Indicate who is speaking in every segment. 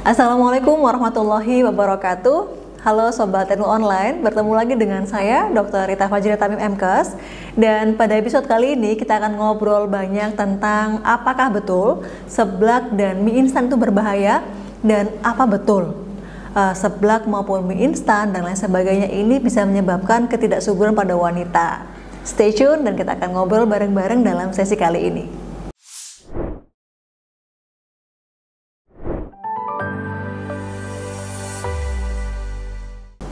Speaker 1: Assalamualaikum warahmatullahi wabarakatuh. Halo Sobat NU Online, bertemu lagi dengan saya Dr. Rita Fajri Tamim MKes. Dan pada episode kali ini kita akan ngobrol banyak tentang apakah betul seblak dan mie instan itu berbahaya, dan apa betul seblak maupun mie instan dan lain sebagainya ini bisa menyebabkan ketidaksuburan pada wanita. Stay tune dan kita akan ngobrol bareng-bareng dalam sesi kali ini.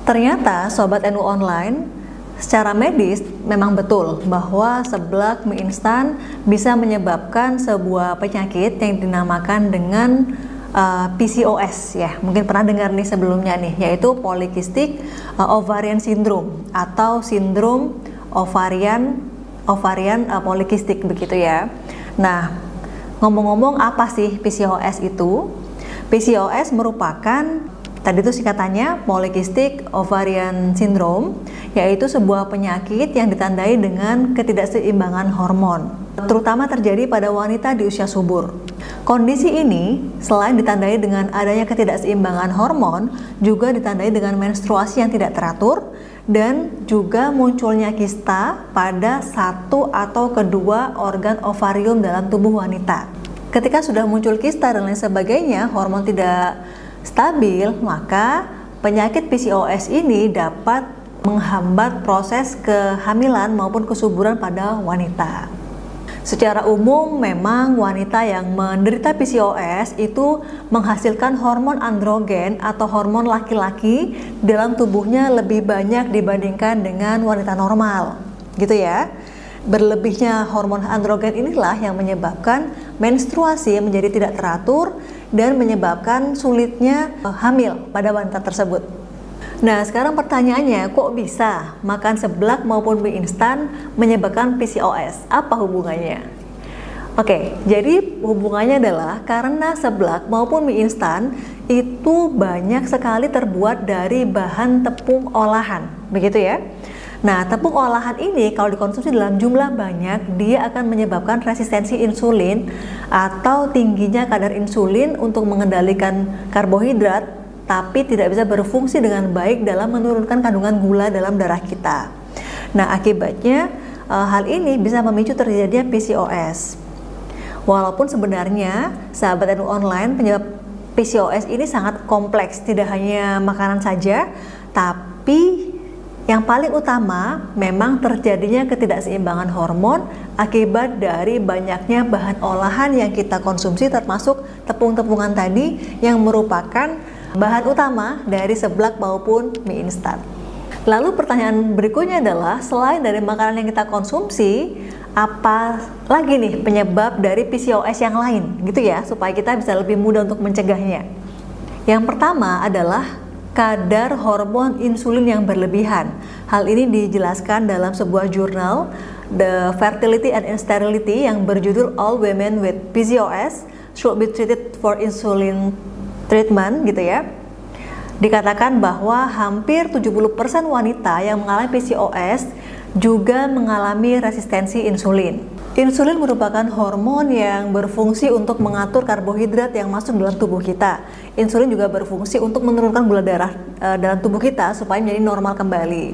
Speaker 1: Ternyata Sobat NU Online, secara medis memang betul bahwa seblak mie instan bisa menyebabkan sebuah penyakit yang dinamakan dengan PCOS ya. Mungkin pernah dengar nih sebelumnya nih, yaitu Polycystic Ovarian Syndrome atau sindrom ovarian polikistik begitu ya. Nah, ngomong-ngomong apa sih PCOS itu? PCOS merupakan, tadi itu singkatannya Polycystic Ovarian Syndrome, yaitu sebuah penyakit yang ditandai dengan ketidakseimbangan hormon, terutama terjadi pada wanita di usia subur. Kondisi ini selain ditandai dengan adanya ketidakseimbangan hormon, juga ditandai dengan menstruasi yang tidak teratur dan juga munculnya kista pada satu atau kedua organ ovarium dalam tubuh wanita. Ketika sudah muncul kista dan lain sebagainya, hormon tidak stabil, maka penyakit PCOS ini dapat menghambat proses kehamilan maupun kesuburan pada wanita. Secara umum memang wanita yang menderita PCOS itu menghasilkan hormon androgen atau hormon laki-laki dalam tubuhnya lebih banyak dibandingkan dengan wanita normal, gitu ya. Berlebihnya hormon androgen inilah yang menyebabkan menstruasi menjadi tidak teratur dan menyebabkan sulitnya hamil pada wanita tersebut. Nah, sekarang pertanyaannya, kok bisa makan seblak maupun mie instan menyebabkan PCOS? Apa hubungannya? Oke, jadi hubungannya adalah karena seblak maupun mie instan itu banyak sekali terbuat dari bahan tepung olahan, begitu ya. Nah, tepung olahan ini kalau dikonsumsi dalam jumlah banyak, dia akan menyebabkan resistensi insulin atau tingginya kadar insulin untuk mengendalikan karbohidrat, tapi tidak bisa berfungsi dengan baik dalam menurunkan kandungan gula dalam darah kita. Nah, akibatnya hal ini bisa memicu terjadinya PCOS. Walaupun sebenarnya sahabat NU Online, penyebab PCOS ini sangat kompleks, tidak hanya makanan saja, tapi yang paling utama memang terjadinya ketidakseimbangan hormon akibat dari banyaknya bahan olahan yang kita konsumsi, termasuk tepung-tepungan tadi yang merupakan bahan utama dari seblak maupun mie instan. Lalu pertanyaan berikutnya adalah, selain dari makanan yang kita konsumsi, apa lagi nih penyebab dari PCOS yang lain gitu ya, supaya kita bisa lebih mudah untuk mencegahnya. Yang pertama adalah kadar hormon insulin yang berlebihan. Hal ini dijelaskan dalam sebuah jurnal, The Fertility and Sterility, yang berjudul All Women with PCOS Should Be Treated for Insulin Treatment gitu ya. Dikatakan bahwa hampir 70% wanita yang mengalami PCOS juga mengalami resistensi insulin. Insulin merupakan hormon yang berfungsi untuk mengatur karbohidrat yang masuk dalam tubuh kita. Insulin juga berfungsi untuk menurunkan gula darah dalam tubuh kita supaya menjadi normal kembali.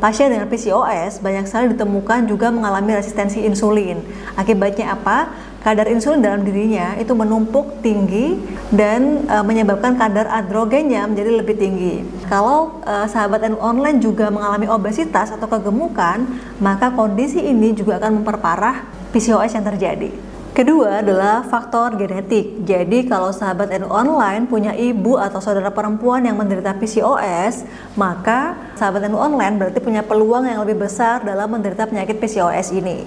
Speaker 1: Pasien dengan PCOS banyak sekali ditemukan juga mengalami resistensi insulin. Akibatnya apa? Kadar insulin dalam dirinya itu menumpuk tinggi dan menyebabkan kadar androgennya menjadi lebih tinggi. Kalau sahabat NU Online juga mengalami obesitas atau kegemukan, maka kondisi ini juga akan memperparah PCOS yang terjadi. Kedua adalah faktor genetik. Jadi kalau sahabat NU Online punya ibu atau saudara perempuan yang menderita PCOS, maka sahabat NU Online berarti punya peluang yang lebih besar dalam menderita penyakit PCOS ini.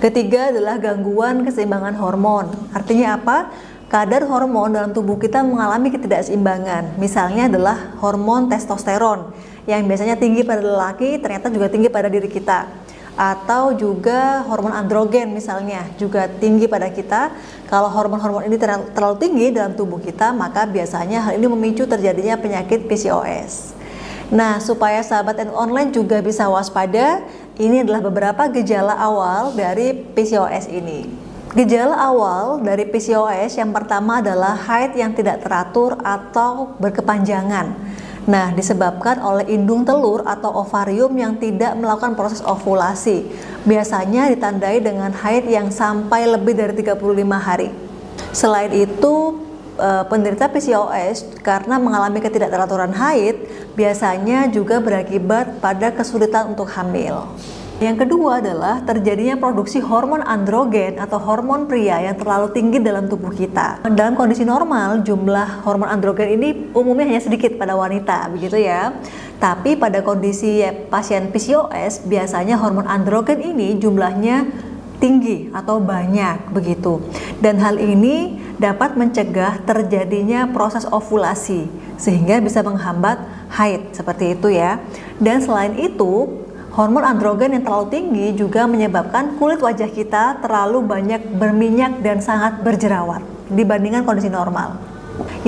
Speaker 1: Ketiga adalah gangguan keseimbangan hormon. Artinya apa? Kadar hormon dalam tubuh kita mengalami ketidakseimbangan. Misalnya adalah hormon testosteron yang biasanya tinggi pada lelaki, ternyata juga tinggi pada diri kita. Atau juga hormon androgen misalnya juga tinggi pada kita. Kalau hormon-hormon ini terlalu tinggi dalam tubuh kita, maka biasanya hal ini memicu terjadinya penyakit PCOS. Nah, supaya sahabat NU Online juga bisa waspada, ini adalah beberapa gejala awal dari PCOS ini. Gejala awal dari PCOS yang pertama adalah haid yang tidak teratur atau berkepanjangan. Nah, disebabkan oleh indung telur atau ovarium yang tidak melakukan proses ovulasi. Biasanya ditandai dengan haid yang sampai lebih dari 35 hari. Selain itu, penderita PCOS karena mengalami ketidakteraturan haid biasanya juga berakibat pada kesulitan untuk hamil. Yang kedua adalah terjadinya produksi hormon androgen atau hormon pria yang terlalu tinggi dalam tubuh kita. Dalam kondisi normal, jumlah hormon androgen ini umumnya hanya sedikit pada wanita, begitu ya. Tapi pada kondisi pasien PCOS, biasanya hormon androgen ini jumlahnya tinggi atau banyak begitu. Dan hal ini dapat mencegah terjadinya proses ovulasi sehingga bisa menghambat haid seperti itu ya. Dan selain itu, hormon androgen yang terlalu tinggi juga menyebabkan kulit wajah kita terlalu banyak berminyak dan sangat berjerawat dibandingkan kondisi normal.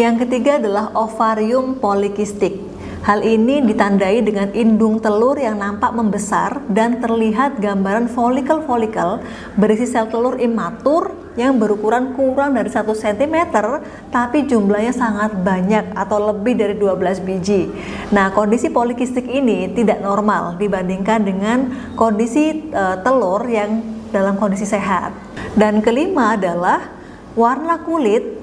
Speaker 1: Yang ketiga adalah ovarium polikistik. Hal ini ditandai dengan indung telur yang nampak membesar dan terlihat gambaran folikel-folikel berisi sel telur imatur yang berukuran kurang dari 1 cm tapi jumlahnya sangat banyak atau lebih dari 12 biji. Nah, kondisi polikistik ini tidak normal dibandingkan dengan kondisi telur yang dalam kondisi sehat. Dan kelima adalah warna kulit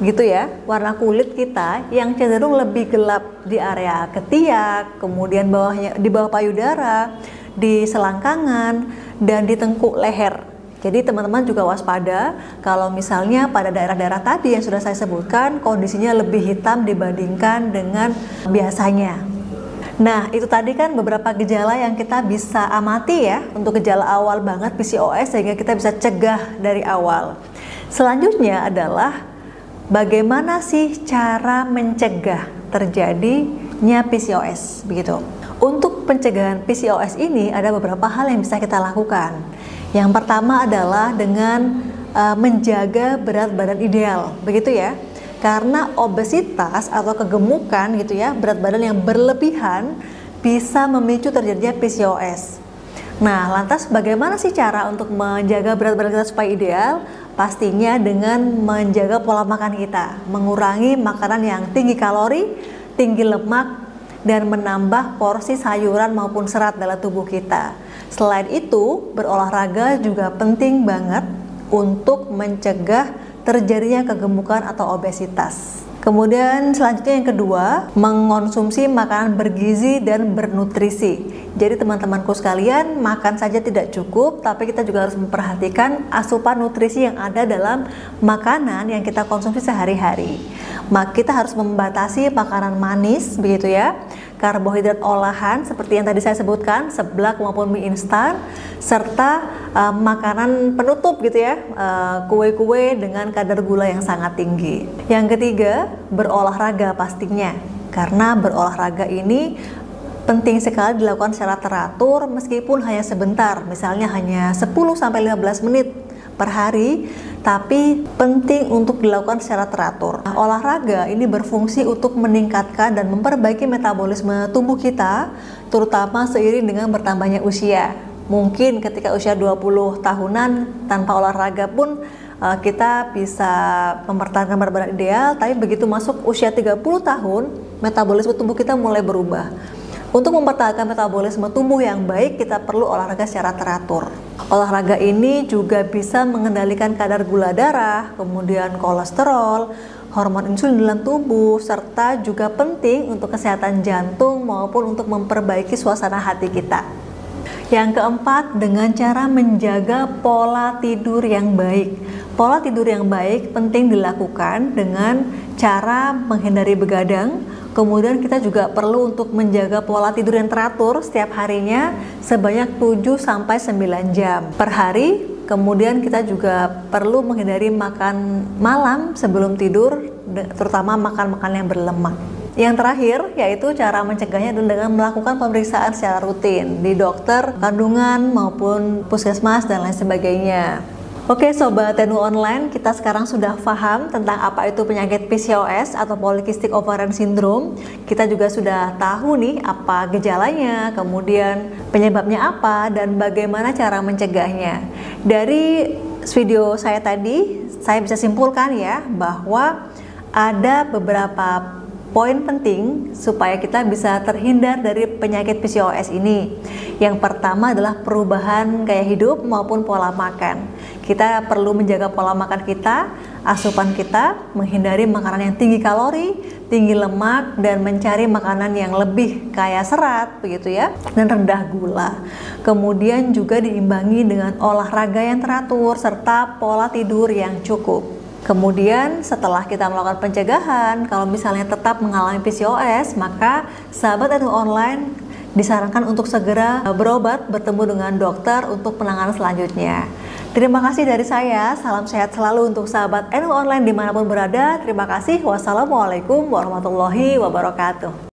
Speaker 1: gitu ya, warna kulit kita yang cenderung lebih gelap di area ketiak, kemudian di bawah payudara, di selangkangan, dan di tengkuk leher. Jadi teman-teman juga waspada kalau misalnya pada daerah-daerah tadi yang sudah saya sebutkan kondisinya lebih hitam dibandingkan dengan biasanya. Nah, itu tadi kan beberapa gejala yang kita bisa amati ya untuk gejala awal banget PCOS sehingga kita bisa cegah dari awal. Selanjutnya adalah bagaimana sih cara mencegah terjadinya PCOS begitu. Untuk pencegahan PCOS ini ada beberapa hal yang bisa kita lakukan. Yang pertama adalah dengan menjaga berat badan ideal, begitu ya. Karena obesitas atau kegemukan gitu ya, berat badan yang berlebihan bisa memicu terjadinya PCOS. Nah, lantas bagaimana sih cara untuk menjaga berat badan kita supaya ideal? Pastinya dengan menjaga pola makan kita, mengurangi makanan yang tinggi kalori, tinggi lemak, dan menambah porsi sayuran maupun serat dalam tubuh kita. Selain itu, berolahraga juga penting banget untuk mencegah terjadinya kegemukan atau obesitas. Kemudian selanjutnya yang kedua, mengonsumsi makanan bergizi dan bernutrisi. Jadi teman-temanku sekalian, makan saja tidak cukup, tapi kita juga harus memperhatikan asupan nutrisi yang ada dalam makanan yang kita konsumsi sehari-hari. Kita harus membatasi makanan manis, begitu ya, karbohidrat olahan seperti yang tadi saya sebutkan, seblak maupun mie instan, serta makanan penutup gitu ya, kue-kue dengan kadar gula yang sangat tinggi. Yang ketiga, berolahraga pastinya, karena berolahraga ini penting sekali dilakukan secara teratur meskipun hanya sebentar, misalnya hanya 10-15 menit per hari, tapi penting untuk dilakukan secara teratur. Nah, olahraga ini berfungsi untuk meningkatkan dan memperbaiki metabolisme tubuh kita, terutama seiring dengan bertambahnya usia. Mungkin ketika usia 20 tahunan tanpa olahraga pun kita bisa mempertahankan berat badan ideal, tapi begitu masuk usia 30 tahun, metabolisme tubuh kita mulai berubah. Untuk mempertahankan metabolisme tubuh yang baik, kita perlu olahraga secara teratur. Olahraga ini juga bisa mengendalikan kadar gula darah, kemudian kolesterol, hormon insulin dalam tubuh, serta juga penting untuk kesehatan jantung maupun untuk memperbaiki suasana hati kita. Yang keempat, dengan cara menjaga pola tidur yang baik. Pola tidur yang baik penting dilakukan dengan cara menghindari begadang. Kemudian kita juga perlu untuk menjaga pola tidur yang teratur setiap harinya sebanyak 7-9 jam per hari. Kemudian kita juga perlu menghindari makan malam sebelum tidur, terutama makan-makan yang berlemak. Yang terakhir yaitu cara mencegahnya dengan melakukan pemeriksaan secara rutin di dokter kandungan maupun puskesmas dan lain sebagainya. Oke Sobat Tenu Online, kita sekarang sudah paham tentang apa itu penyakit PCOS atau Polycystic Ovarian Syndrome. Kita juga sudah tahu nih apa gejalanya, kemudian penyebabnya apa, dan bagaimana cara mencegahnya. Dari video saya tadi, saya bisa simpulkan ya bahwa ada beberapa poin penting supaya kita bisa terhindar dari penyakit PCOS ini. Yang pertama adalah perubahan gaya hidup maupun pola makan. Kita perlu menjaga pola makan kita, asupan kita, menghindari makanan yang tinggi kalori, tinggi lemak, dan mencari makanan yang lebih kaya serat, begitu ya, dan rendah gula. Kemudian juga diimbangi dengan olahraga yang teratur serta pola tidur yang cukup. Kemudian setelah kita melakukan pencegahan, kalau misalnya tetap mengalami PCOS, maka sahabat NU Online disarankan untuk segera berobat, bertemu dengan dokter untuk penanganan selanjutnya. Terima kasih dari saya, salam sehat selalu untuk sahabat NU Online dimanapun berada. Terima kasih, wassalamualaikum warahmatullahi wabarakatuh.